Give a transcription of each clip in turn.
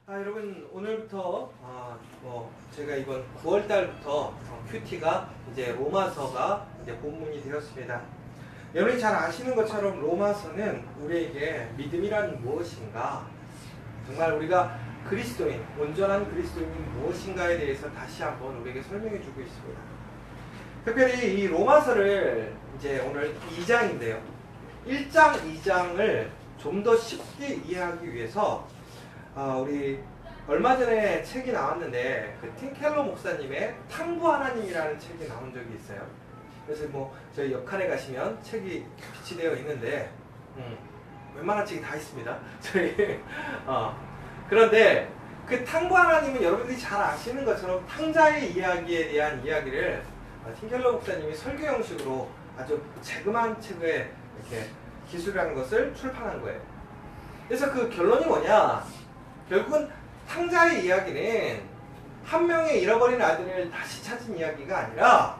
여러분 오늘부터 제가 이번 9월 달부터 큐티가 이제 로마서가 이제 본문이 되었습니다. 여러분이 잘 아시는 것처럼 로마서는 우리에게 믿음이란 무엇인가, 정말 우리가 그리스도인, 온전한 그리스도인이 무엇인가에 대해서 다시 한번 우리에게 설명해 주고 있습니다. 특별히 이 로마서를 이제 오늘 2장인데요. 1장, 2장을 좀 더 쉽게 이해하기 위해서 우리 얼마 전에 책이 나왔는데 그 팀 켈러 목사님의 탕부 하나님이라는 책이 나온 적이 있어요. 그래서 저희 옆칸에 가시면 책이 비치되어 있는데 웬만한 책이 다 있습니다. 저희 그런데 그 탕부 하나님은 여러분들이 잘 아시는 것처럼 탕자의 이야기에 대한 이야기를 팀 켈러 목사님이 설교 형식으로 아주 재금한 책에 이렇게 기술한 것을 출판한 거예요. 그래서 그 결론이 뭐냐? 결국은 탕자의 이야기는 한 명의 잃어버린 아들을 다시 찾은 이야기가 아니라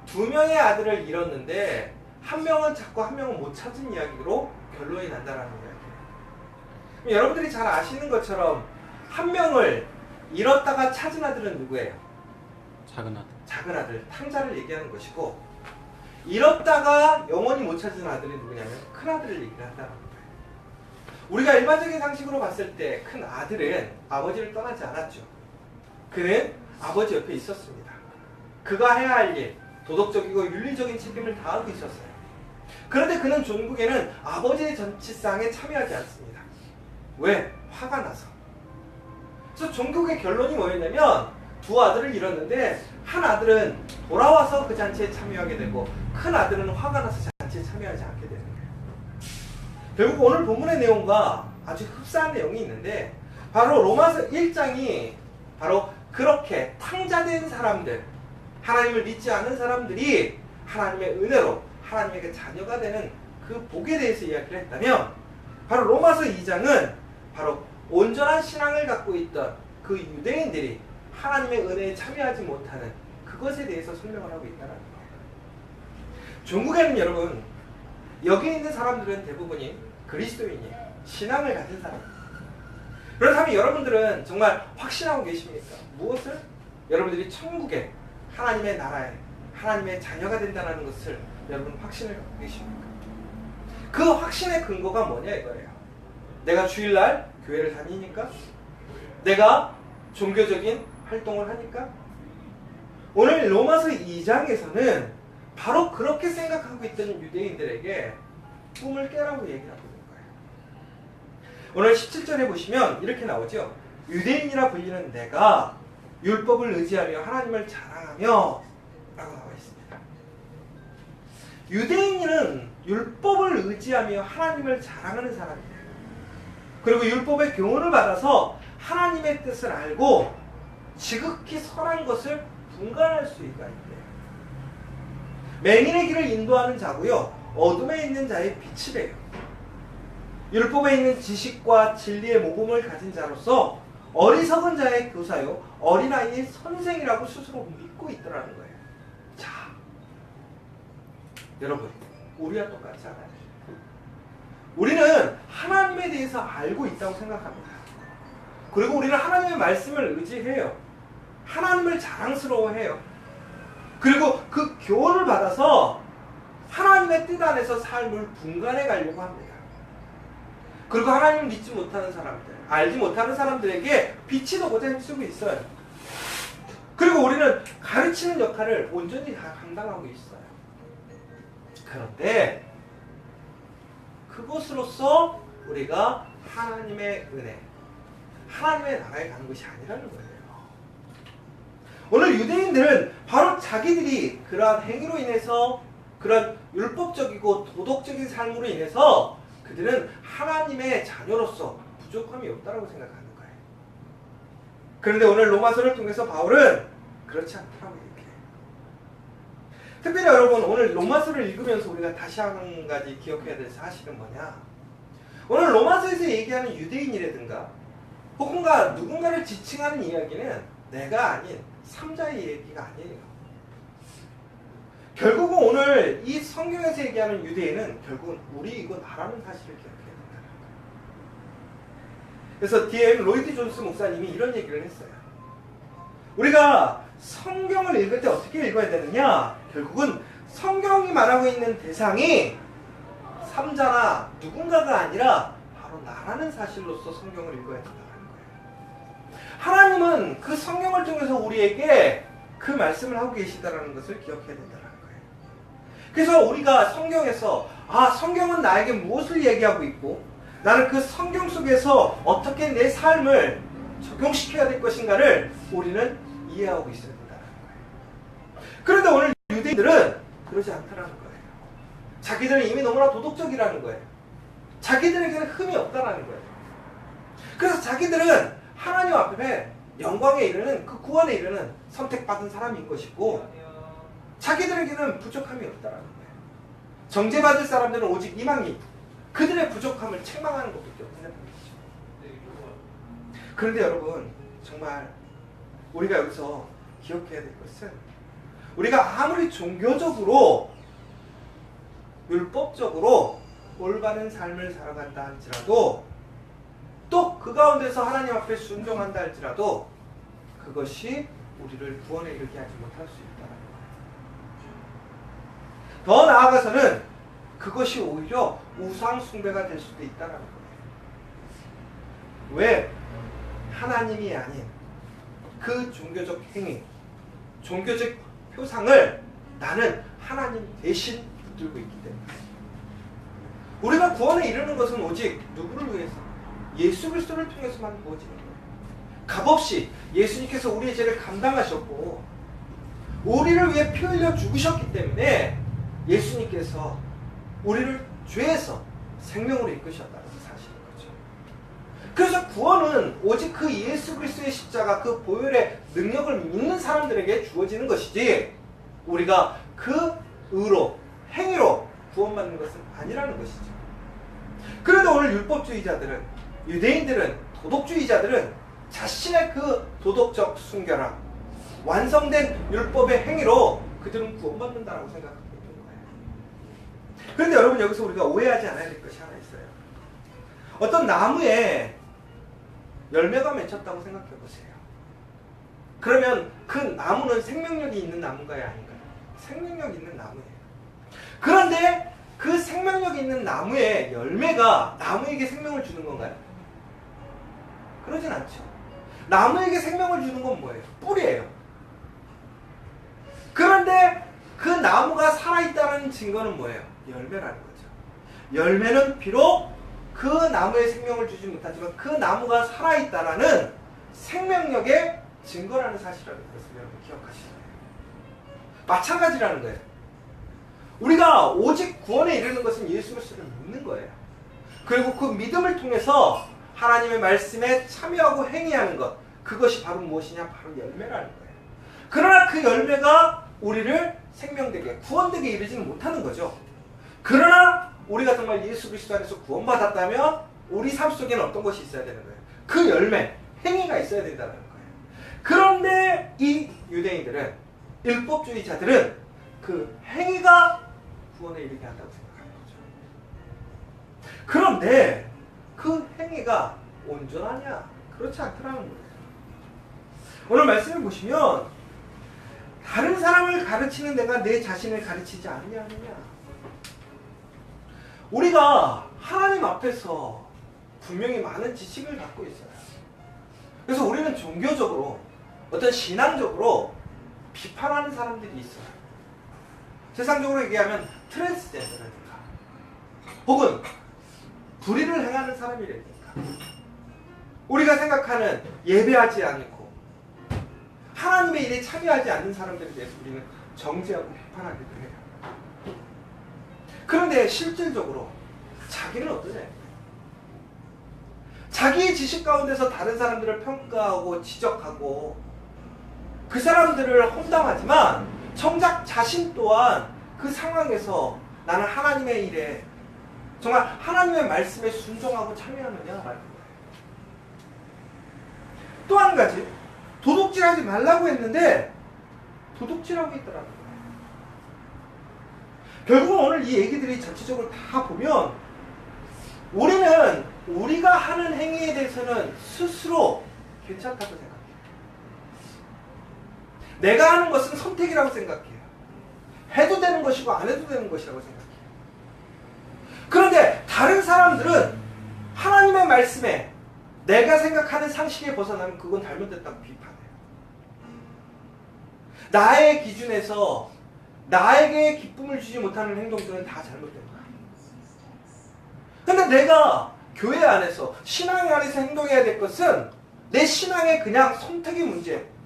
두 명의 아들을 잃었는데 한 명은 찾고 한 명은 못 찾은 이야기로 결론이 난다는 이야기예요. 여러분들이 잘 아시는 것처럼 한 명을 잃었다가 찾은 아들은 누구예요? 작은 아들. 작은 아들, 탕자를 얘기하는 것이고, 잃었다가 영원히 못 찾은 아들이 누구냐면 큰 아들을 얘기를 한다는 거예요. 우리가 일반적인 상식으로 봤을 때 큰 아들은 아버지를 떠나지 않았죠. 그는 아버지 옆에 있었습니다. 그가 해야 할 일, 도덕적이고 윤리적인 책임을 다하고 있었어요. 그런데 그는 종국에는 아버지의 전치상에 참여하지 않습니다. 왜? 화가 나서. 그래서 종국의 결론이 뭐였냐면 두 아들을 잃었는데 한 아들은 돌아와서 그 잔치에 참여하게 되고 큰 아들은 화가 나서 잔치에 참여하지 않게 되는 거예요. 결국 오늘 본문의 내용과 아주 흡사한 내용이 있는데 바로 로마서 1장이 바로 그렇게 탕자된 사람들, 하나님을 믿지 않는 사람들이 하나님의 은혜로 하나님에게 자녀가 되는 그 복에 대해서 이야기를 했다면, 바로 로마서 2장은 바로 온전한 신앙을 갖고 있던 그 유대인들이 하나님의 은혜에 참여하지 못하는 그것에 대해서 설명을 하고 있다는 거예요. 종국에는 여러분, 여기 있는 사람들은 대부분이 그리스도인이 신앙을 가진 사람입니다. 그렇다면 여러분들은 정말 확신하고 계십니까? 무엇을? 여러분들이 천국에, 하나님의 나라에, 하나님의 자녀가 된다는 것을 여러분 확신을 갖고 계십니까? 그 확신의 근거가 뭐냐 이거예요. 내가 주일날 교회를 다니니까? 내가 종교적인 활동을 하니까? 오늘 로마서 2장에서는 바로 그렇게 생각하고 있던 유대인들에게 꿈을 깨라고 얘기를 하고 있는 거예요. 오늘 17절에 보시면 이렇게 나오죠. 유대인이라 불리는 내가 율법을 의지하며 하나님을 자랑하며 라고 나와 있습니다. 유대인은 율법을 의지하며 하나님을 자랑하는 사람이에요. 그리고 율법의 교훈을 받아서 하나님의 뜻을 알고 지극히 선한 것을 분간할 수 있다. 맹인의 길을 인도하는 자고요, 어둠에 있는 자의 빛이래요. 율법에 있는 지식과 진리의 모범을 가진 자로서 어리석은 자의 교사요, 어린아이의 선생이라고 스스로 믿고 있더라는 거예요. 자, 여러분, 우리와 똑같지 않아요? 우리는 하나님에 대해서 알고 있다고 생각합니다. 그리고 우리는 하나님의 말씀을 의지해요. 하나님을 자랑스러워해요. 그리고 그 교훈을 받아서 하나님의 뜻 안에서 삶을 분간해 가려고 합니다. 그리고 하나님을 믿지 못하는 사람들, 알지 못하는 사람들에게 빛이 되고자 힘쓰고 있어요. 그리고 우리는 가르치는 역할을 온전히 다 감당하고 있어요. 그런데 그것으로서 우리가 하나님의 은혜, 하나님의 나라에 가는 것이 아니라는 거예요. 오늘 유대인들은 바로 자기들이 그러한 행위로 인해서, 그런 율법적이고 도덕적인 삶으로 인해서 그들은 하나님의 자녀로서 부족함이 없다고 생각하는 거예요. 그런데 오늘 로마서를 통해서 바울은 그렇지 않다고 얘기해요. 특별히 여러분, 오늘 로마서를 읽으면서 우리가 다시 한 가지 기억해야 될 사실은 뭐냐? 오늘 로마서에서 얘기하는 유대인이라든가 혹은가 누군가를 지칭하는 이야기는 내가 아닌 3자의 얘기가 아니에요. 결국은 오늘 이 성경에서 얘기하는 유대인은 결국은 우리이고 나라는 사실을 기억해야 된다는 거예요. 그래서 D.M. 로이드 존스 목사님이 이런 얘기를 했어요. 우리가 성경을 읽을 때 어떻게 읽어야 되느냐? 결국은 성경이 말하고 있는 대상이 삼자나 누군가가 아니라 바로 나라는 사실로서 성경을 읽어야 된다는 거예요. 하나님은 그 성경을 통해서 우리에게 그 말씀을 하고 계시다는 것을 기억해야 된다는 거예요. 그래서 우리가 성경에서 성경은 나에게 무엇을 얘기하고 있고 나는 그 성경 속에서 어떻게 내 삶을 적용시켜야 될 것인가를 우리는 이해하고 있어야 된다는 거예요. 그런데 오늘 유대인들은 그러지 않다는 거예요. 자기들은 이미 너무나 도덕적이라는 거예요. 자기들에게는 흠이 없다는 거예요. 그래서 자기들은 하나님 앞에 영광에 이르는 그 구원에 이르는 선택받은 사람인 것이고 자기들에게는 부족함이 없다는 거예요. 정죄받을 사람들은 오직 이방인 그들의 부족함을 책망하는 것밖에 없다는 것이죠. 그런데 여러분 정말 우리가 여기서 기억해야 될 것은 우리가 아무리 종교적으로 율법적으로 올바른 삶을 살아간다 할지라도 또 그 가운데서 하나님 앞에 순종한다 할지라도 그것이 우리를 구원에 이르게 하지 못할 수 있다는 거예요. 더 나아가서는 그것이 오히려 우상 숭배가 될 수도 있다는 거예요. 왜? 하나님이 아닌 그 종교적 행위, 종교적 표상을 나는 하나님 대신 붙들고 있기 때문에 우리가 구원에 이르는 것은 오직 누구를 위해서? 예수 그리스도를 통해서만 구워지는 거예요. 값없이 예수님께서 우리의 죄를 감당하셨고 우리를 위해 피 흘려 죽으셨기 때문에 예수님께서 우리를 죄에서 생명으로 이끄셨다는 사실인 거죠. 그래서 구원은 오직 그 예수 그리스도의 십자가 그 보혈의 능력을 믿는 사람들에게 주어지는 것이지 우리가 그 의로 행위로 구원받는 것은 아니라는 것이죠. 그런데 오늘 율법주의자들은 유대인들은 도덕주의자들은 자신의 그 도덕적 순결함 완성된 율법의 행위로 그들은 구원받는다라고 생각하고 있는 거예요. 그런데 여러분 여기서 우리가 오해하지 않아야 될 것이 하나 있어요. 어떤 나무에 열매가 맺혔다고 생각해 보세요. 그러면 그 나무는 생명력이 있는 나무인가요? 아닌가요? 생명력 있는 나무예요. 그런데 그 생명력 있는 나무의 열매가 나무에게 생명을 주는 건가요? 그러진 않죠. 나무에게 생명을 주는 건 뭐예요? 뿌리예요. 그런데 그 나무가 살아있다는 증거는 뭐예요? 열매라는 거죠. 열매는 비록 그 나무에 생명을 주지 못하지만 그 나무가 살아있다라는 생명력의 증거라는 사실이라는 것을 여러분 기억하시죠. 마찬가지라는 거예요. 우리가 오직 구원에 이르는 것은 예수 그리스도를 믿는 거예요. 그리고 그 믿음을 통해서 하나님의 말씀에 참여하고 행위하는 것, 그것이 바로 무엇이냐? 바로 열매라는 거예요. 그러나 그 열매가 우리를 생명되게, 구원되게 이르지는 못하는 거죠. 그러나 우리가 정말 예수 그리스도 안에서 구원받았다면 우리 삶 속에는 어떤 것이 있어야 되는 거예요? 그 열매, 행위가 있어야 된다는 거예요. 그런데 이 유대인들은, 율법주의자들은 그 행위가 구원에 이르게 한다고 생각하는 거죠. 그런데 그 행위가 온전하냐? 그렇지 않더라는 거예요. 오늘 말씀을 보시면 다른 사람을 가르치는 내가 내 자신을 가르치지 않느냐 하느냐. 우리가 하나님 앞에서 분명히 많은 지식을 갖고 있어요. 그래서 우리는 종교적으로 어떤 신앙적으로 비판하는 사람들이 있어요. 세상적으로 얘기하면 트랜스젠더라든가 혹은 불의를 행하는 사람이라든가 우리가 생각하는 예배하지 않고 하나님의 일에 참여하지 않는 사람들에 대해서 우리는 정죄하고 비판하기도 해요. 그런데 실질적으로 자기는 어떠냐? 자기의 지식 가운데서 다른 사람들을 평가하고 지적하고 그 사람들을 험담하지만 정작 자신 또한 그 상황에서 나는 하나님의 일에 정말 하나님의 말씀에 순종하고 참여하느냐 말는 거예요. 또 한 가지, 도둑질하지 말라고 했는데 도둑질하고 있더라고요. 결국은 오늘 이 얘기들이 전체적으로 다 보면 우리는 우리가 하는 행위에 대해서는 스스로 괜찮다고 생각해요. 내가 하는 것은 선택이라고 생각해요. 해도 되는 것이고 안 해도 되는 것이라고 생각해요. 그런데 다른 사람들은 하나님의 말씀에 내가 생각하는 상식에 벗어나면 그건 잘못됐다고 비판해요. 나의 기준에서 나에게 기쁨을 주지 못하는 행동들은 다 잘못된 거야. 근데 내가 교회 안에서 신앙 안에서 행동해야 될 것은 내 신앙의 그냥 선택의 문제예요.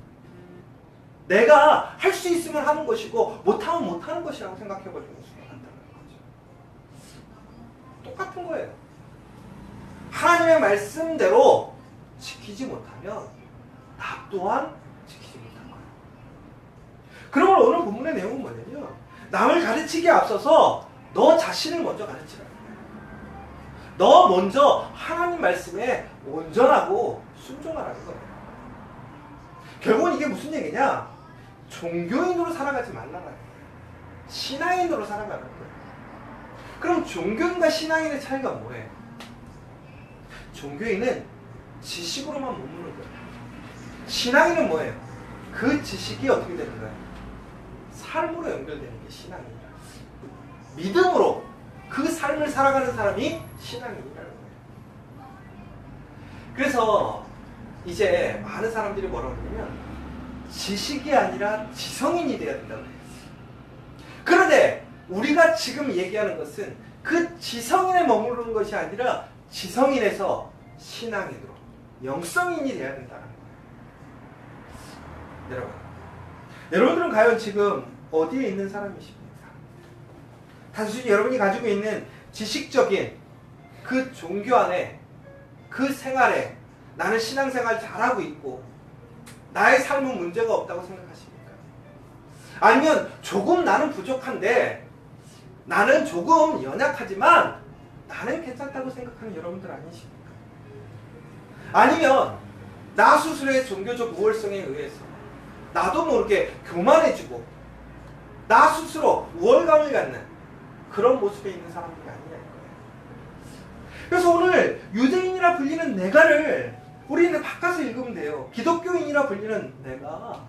내가 할 수 있으면 하는 것이고 못하면 못하는 것이라고 생각해버리는 수가 많다는 거죠. 똑같은 거예요. 하나님의 말씀대로 지키지 못하면 나 또한 지키지 못한 거예요. 그러면 오늘 본문의 내용은 뭐냐면 남을 가르치기에 앞서서 너 자신을 먼저 가르치라는 거예요. 너 먼저 하나님 말씀에 온전하고 순종하라는 거예요. 결국은 이게 무슨 얘기냐? 종교인으로 살아가지 말라는 거예요. 신앙인으로 살아가는 거예요. 그럼 종교인과 신앙인의 차이가 뭐예요? 종교인은 지식으로만 머무는 거예요. 신앙인은 뭐예요? 그 지식이 어떻게 되는 거예요? 삶으로 연결되는 게 신앙이에요. 믿음으로 그 삶을 살아가는 사람이 신앙인이라는 거예요. 그래서 이제 많은 사람들이 뭐라고 하냐면 지식이 아니라 지성인이 돼야 된다고 해요. 그런데 우리가 지금 얘기하는 것은 그 지성인에 머무르는 것이 아니라 지성인에서 신앙인으로 영성인이 돼야 된다는 거예요. 여러분들은 과연 지금 어디에 있는 사람이십니까? 단순히 여러분이 가지고 있는 지식적인 그 종교 안에 그 생활에 나는 신앙생활 잘하고 있고 나의 삶은 문제가 없다고 생각하십니까? 아니면 조금 나는 부족한데 나는 조금 연약하지만 나는 괜찮다고 생각하는 여러분들 아니십니까? 아니면 나 스스로의 종교적 우월성에 의해서 나도 모르게 교만해지고 나 스스로 우월감을 갖는 그런 모습에 있는 사람들이 아니냐는 거예요. 그래서 오늘 유대인이라 불리는 내가를 우리는 바꿔서 읽으면 돼요. 기독교인이라 불리는 내가,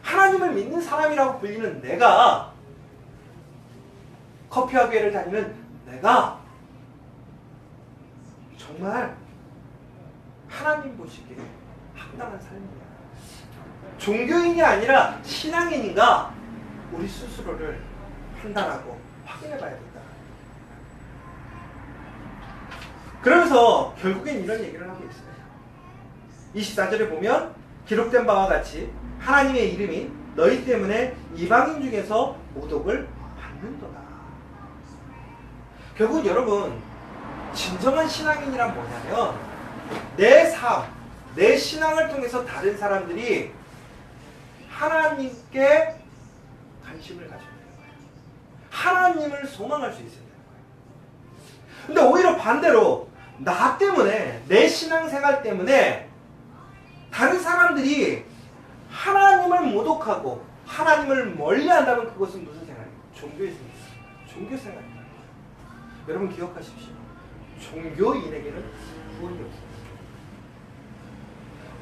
하나님을 믿는 사람이라고 불리는 내가, 커피와 교회를 다니는 내가 정말 하나님 보시기에 합당한 삶이야. 종교인이 아니라 신앙인인가 우리 스스로를 판단하고 확인해 봐야 된다. 그러면서 결국엔 이런 얘기를 하고 있어요. 24절에 보면 기록된 바와 같이 하나님의 이름이 너희 때문에 이방인 중에서 모독을 받는도다. 결국 여러분 진정한 신앙인이란 뭐냐면 내 삶, 내 신앙을 통해서 다른 사람들이 하나님께 관심을 가져야 되는 거예요. 하나님을 소망할 수 있어야 되는 거예요. 근데 오히려 반대로 나 때문에, 내 신앙생활 때문에 다른 사람들이 하나님을 모독하고 하나님을 멀리한다면 그것은 무슨 생활이에요? 종교생활입니다. 여러분 기억하십시오. 종교인에게는 구원이 없습니다.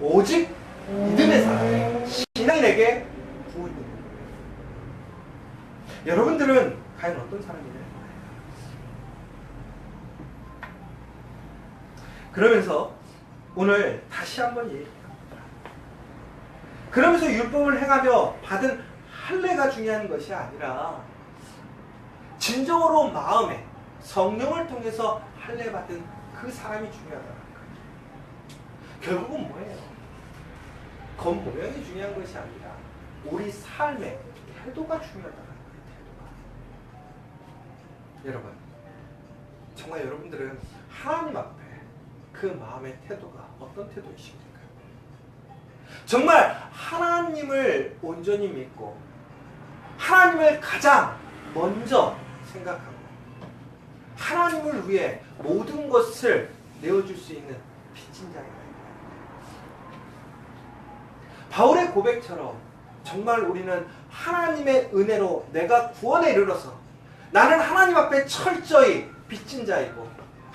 오직 믿음의 사람, 신앙인에게 구원이 있는 거예요. 여러분들은 과연 어떤 사람이냐? 그러면서 오늘 다시 한번 얘기합니다. 그러면서 율법을 행하며 받은 할례가 중요한 것이 아니라 진정으로 마음에 성령을 통해서 할례 받은 그 사람이 중요하다는 거예요. 결국은 뭐예요? 겉모양이 중요한 것이 아니라 우리 삶의 태도가 중요하다는 거예요. 태도가. 여러분, 정말 여러분들은 하나님 앞에 그 마음의 태도가 어떤 태도이십니까? 정말 하나님을 온전히 믿고 하나님을 가장 먼저 생각하고 하나님을 위해 모든 것을 내어줄 수 있는 빚진 자입니다. 바울의 고백처럼 정말 우리는 하나님의 은혜로 내가 구원에 이르러서 나는 하나님 앞에 철저히 빚진 자이고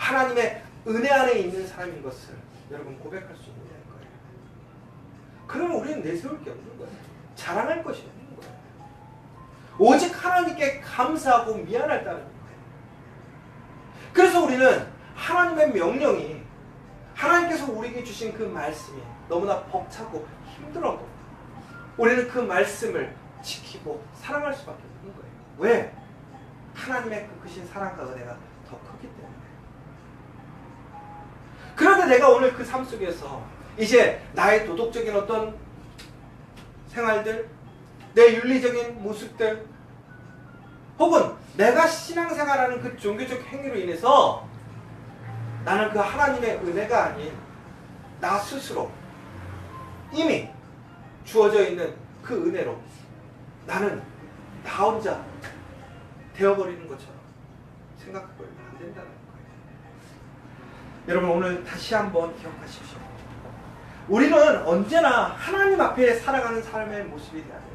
하나님의 은혜 안에 있는 사람인 것을 여러분 고백할 수 있느냐는 거예요. 그러면 우리는 내세울 게 없는 거예요. 자랑할 것이 없는 거예요. 오직 하나님께 감사하고 미안할 따름인 거예요. 그래서 우리는 하나님의 명령이, 하나님께서 우리에게 주신 그 말씀이 너무나 벅차고 힘들어도 우리는 그 말씀을 지키고 사랑할 수밖에 없는 거예요. 왜? 하나님의 그 크신 사랑과 은혜가 더 크기 때문에. 그런데 내가 오늘 그 삶 속에서 이제 나의 도덕적인 어떤 생활들, 내 윤리적인 모습들, 혹은 내가 신앙생활하는 그 종교적 행위로 인해서 나는 그 하나님의 은혜가 아닌 나 스스로 이미 주어져 있는 그 은혜로 나는 나 혼자 되어버리는 것처럼 생각하고 안 된다는 거예요. 여러분 오늘 다시 한번 기억하십시오. 우리는 언제나 하나님 앞에 살아가는 삶의 모습이 돼야 돼요.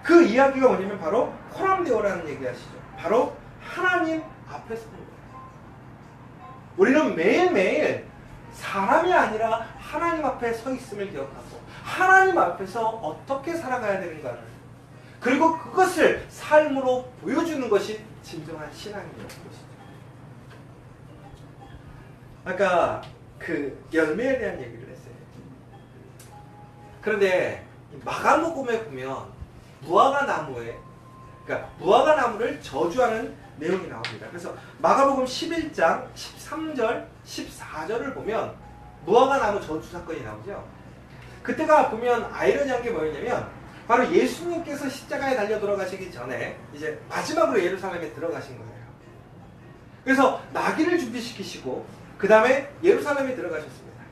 그 이야기가 뭐냐면 바로 코람데오라는 얘기 하시죠. 바로 하나님 앞에 서는 거예요. 우리는 매일매일 사람이 아니라 하나님 앞에 서 있음을 기억하고 하나님 앞에서 어떻게 살아가야 되는가를, 그리고 그것을 삶으로 보여주는 것이 진정한 신앙이라는 것이죠. 아까 그 열매에 대한 얘기를 했어요. 그런데 마가복음에 보면 무화과 나무에, 그러니까 무화과 나무를 저주하는 내용이 나옵니다. 그래서 마가복음 11장 13절, 14절을 보면 무화과 나무 저주 사건이 나오죠. 그때가 보면 아이러니한 게 뭐였냐면 바로 예수님께서 십자가에 달려 돌아가시기 전에 이제 마지막으로 예루살렘에 들어가신 거예요. 그래서 나귀를 준비시키시고 그 다음에 예루살렘에 들어가셨습니다.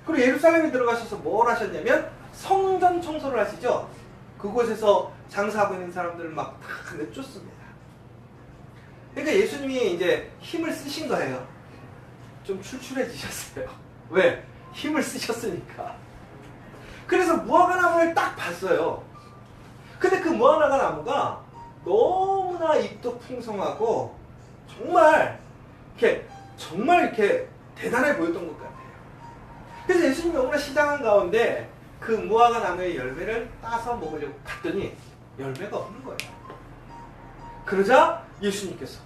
그리고 예루살렘에 들어가셔서 뭘 하셨냐면 성전 청소를 하시죠. 그곳에서 장사하고 있는 사람들을 막 다 내쫓습니다. 그러니까 예수님이 이제 힘을 쓰신 거예요. 좀 출출해지셨어요. 왜? 힘을 쓰셨으니까. 그래서 무화과 나무를 딱 봤어요. 근데 그 무화과 나무가 너무나 잎도 풍성하고 정말 이렇게 대단해 보였던 것 같아요. 그래서 예수님이 너무나 시장한 가운데 그 무화과 나무의 열매를 따서 먹으려고 갔더니 열매가 없는 거예요. 그러자 예수님께서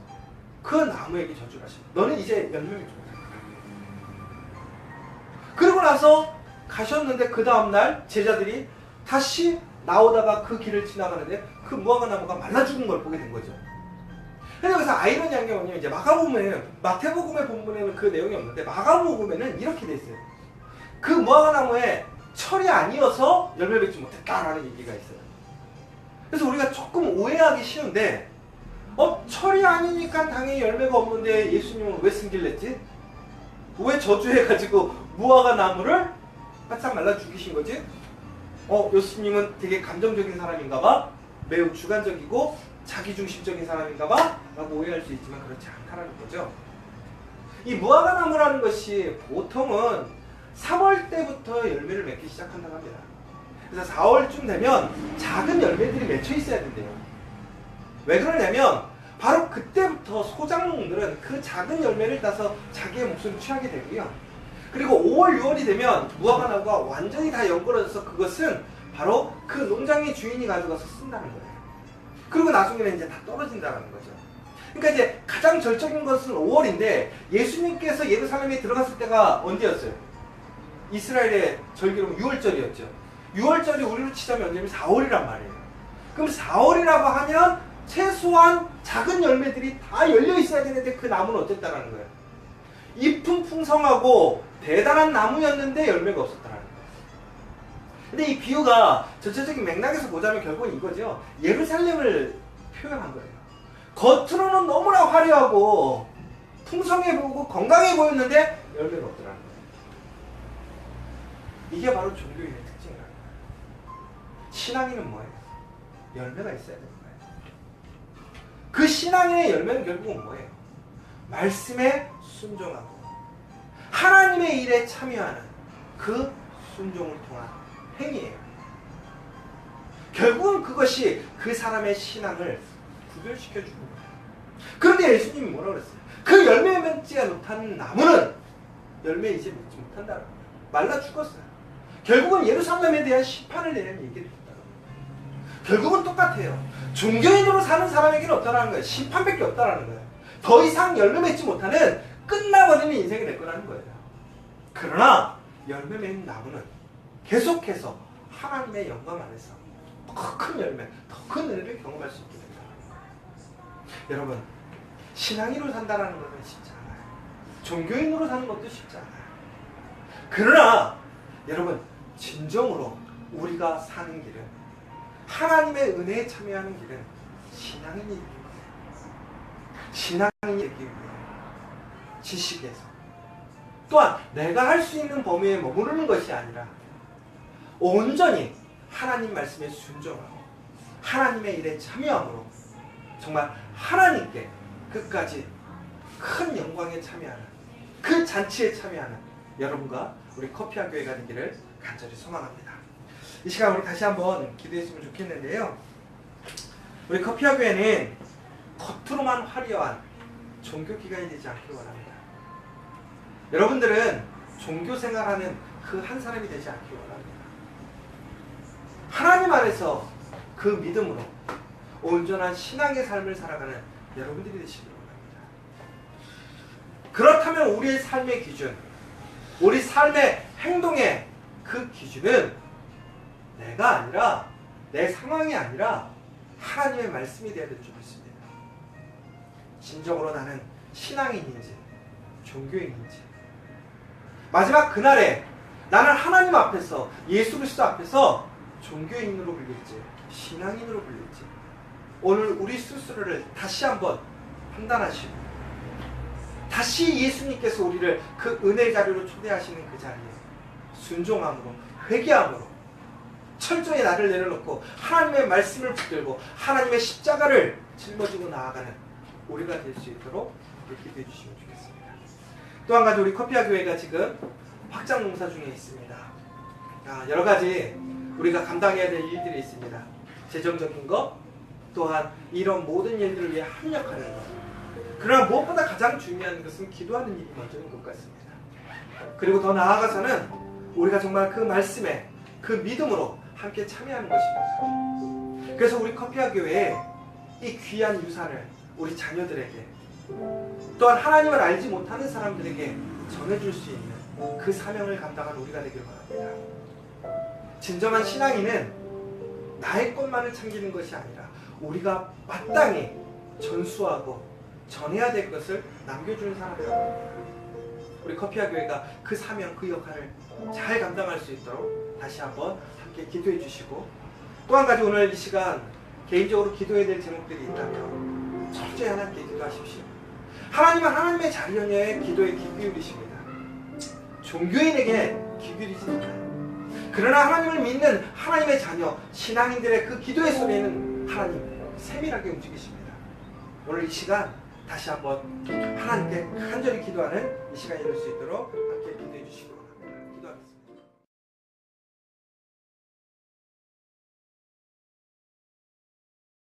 그 나무에게 저주를 하십니다. 너는 이제 열매를 줘. 그러고 나서 가셨는데 그 다음날 제자들이 다시 나오다가 그 길을 지나가는데 그 무화과 나무가 말라 죽은 걸 보게 된 거죠. 그래서 여기서 아이러니한 게 뭐냐면 이제 마태복음의 본문에는 그 내용이 없는데 마가복음에는 이렇게 돼 있어요. 그 무화과 나무에 철이 아니어서 열매 맺지 못했다라는 얘기가 있어요. 그래서 우리가 조금 오해하기 쉬운데 철이 아니니까 당연히 열매가 없는데 예수님은 왜 승질냈지? 왜 저주해가지고 무화과 나무를 바싹 말라 죽이신 거지? 예수님은 되게 감정적인 사람인가봐? 매우 주관적이고 자기중심적인 사람인가봐? 라고 오해할 수 있지만 그렇지 않다라는 거죠. 이 무화과 나무라는 것이 보통은 3월 때부터 열매를 맺기 시작한다고 합니다. 그래서 4월쯤 되면 작은 열매들이 맺혀 있어야 된대요. 왜 그러냐면 바로 그때부터 소작농들은 그 작은 열매를 따서 자기의 몫을 취하게 되고요. 그리고 5월, 6월이 되면 무화과 나무가 완전히 다 연걸어져서 그것은 바로 그 농장의 주인이 가져가서 쓴다는 거예요. 그리고 나중에는 이제 다 떨어진다는 거죠. 그러니까 이제 가장 절정인 것은 5월인데 예수님께서 예루살렘에 들어갔을 때가 언제였어요? 이스라엘의 절기로 6월절이었죠. 6월절이 우리로 치자면 언제면 4월이란 말이에요. 그럼 4월이라고 하면 최소한 작은 열매들이 다 열려 있어야 되는데 그 나무는 어땠다라는 거예요? 잎은 풍성하고 대단한 나무였는데 열매가 없었다라는 거예요. 근데 이 비유가 전체적인 맥락에서 보자면 결국은 이거죠. 예루살렘을 표현한 거예요. 겉으로는 너무나 화려하고 풍성해 보이고 건강해 보였는데 열매가 없더라는 거예요. 이게 바로 종교인의 특징이라는 거예요. 신앙인은 뭐예요? 열매가 있어야 되는 거예요. 그 신앙의 열매는 결국은 뭐예요? 말씀에 순종하고 하나님의 일에 참여하는 그 순종을 통한 행위예요. 결국은 그것이 그 사람의 신앙을 구별시켜주는 거예요. 그런데 예수님이 뭐라고 그랬어요? 그 열매 맺지 못한 나무는 열매 이제 맺지 못한다는 거예요. 말라 죽었어요. 결국은 예루살렘에 대한 심판을 내는 얘기를 했다는 거예요. 결국은 똑같아요. 종교인으로 사는 사람에게는 없다라는 거예요. 심판밖에 없다라는 거예요. 더 이상 열매 맺지 못하는 끝나버리는 인생이 될 거라는 거예요. 그러나 열매 맺는 나무는 계속해서 하나님의 영광 안에서 더 큰 열매, 더 큰 은혜를 경험할 수 있게 된다. 여러분, 신앙인으로 산다는 것은 쉽지 않아요. 종교인으로 사는 것도 쉽지 않아요. 그러나 여러분, 진정으로 우리가 사는 길은, 하나님의 은혜에 참여하는 길은 신앙인이 되는 거예요. 신앙인이 되기 위해 지식에서, 또한 내가 할 수 있는 범위에 머무르는 것이 아니라 온전히 하나님 말씀에 순종하고 하나님의 일에 참여함으로 정말 하나님께 끝까지 큰 영광에 참여하는, 그 잔치에 참여하는 여러분과 우리 커피와 교회가 되기를 간절히 소망합니다. 이 시간 우리 다시 한번 기도했으면 좋겠는데요. 우리 커피와 교회는 겉으로만 화려한 종교기관이 되지 않기를 원합니다. 여러분들은 종교생활하는 그 한 사람이 되지 않기를 원합니다. 하나님 안에서 그 믿음으로 온전한 신앙의 삶을 살아가는 여러분들이 되시기를 원합니다. 그렇다면 우리의 삶의 기준, 우리 삶의 행동의 그 기준은 내가 아니라, 내 상황이 아니라 하나님의 말씀이 되어야 될 줄 믿습니다. 진정으로 나는 신앙인인지 종교인인지, 마지막 그날에 나는 하나님 앞에서, 예수 그리스도 앞에서 종교인으로 불릴지 신앙인으로 불릴지 오늘 우리 스스로를 다시 한번 판단하시고, 다시 예수님께서 우리를 그 은혜 자리로 초대하시는 그 자리에 순종함으로, 회개함으로 철저히 나를 내려놓고 하나님의 말씀을 붙들고 하나님의 십자가를 짊어지고 나아가는 우리가 될 수 있도록 기도해 주시면 좋겠습니다. 또 한 가지, 우리 커피와 교회가 지금 확장 농사 중에 있습니다. 여러 가지 우리가 감당해야 될 일들이 있습니다. 재정적인 것, 또한 이런 모든 일들을 위해 합력하는 것. 그러나 무엇보다 가장 중요한 것은 기도하는 일이 먼저인 것 같습니다. 그리고 더 나아가서는 우리가 정말 그 말씀에, 그 믿음으로 함께 참여하는 것입니다. 그래서 우리 커피와 교회에 이 귀한 유산을 우리 자녀들에게, 또한 하나님을 알지 못하는 사람들에게 전해줄 수 있는 그 사명을 감당한 우리가 되길 바랍니다. 진정한 신앙인은 나의 것만을 챙기는 것이 아니라 우리가 마땅히 전수하고 전해야 될 것을 남겨주는 사람이라고, 우리 커피와 교회가 그 사명, 그 역할을 잘 감당할 수 있도록 다시 한번 함께 기도해 주시고, 또 한 가지 오늘 이 시간 개인적으로 기도해야 될 제목들이 있다면 철저히 하나님께 기도하십시오. 하나님은 하나님의 자녀의 기도에 귀 기울이십니다. 종교인에게 귀 기울이지 않아요. 그러나 하나님을 믿는 하나님의 자녀, 신앙인들의 그 기도의 소리는 하나님 세밀하게 움직이십니다. 오늘 이 시간 다시 한번 하나님께 간절히 기도하는 이 시간이 될 수 있도록 함께 기도해 주시고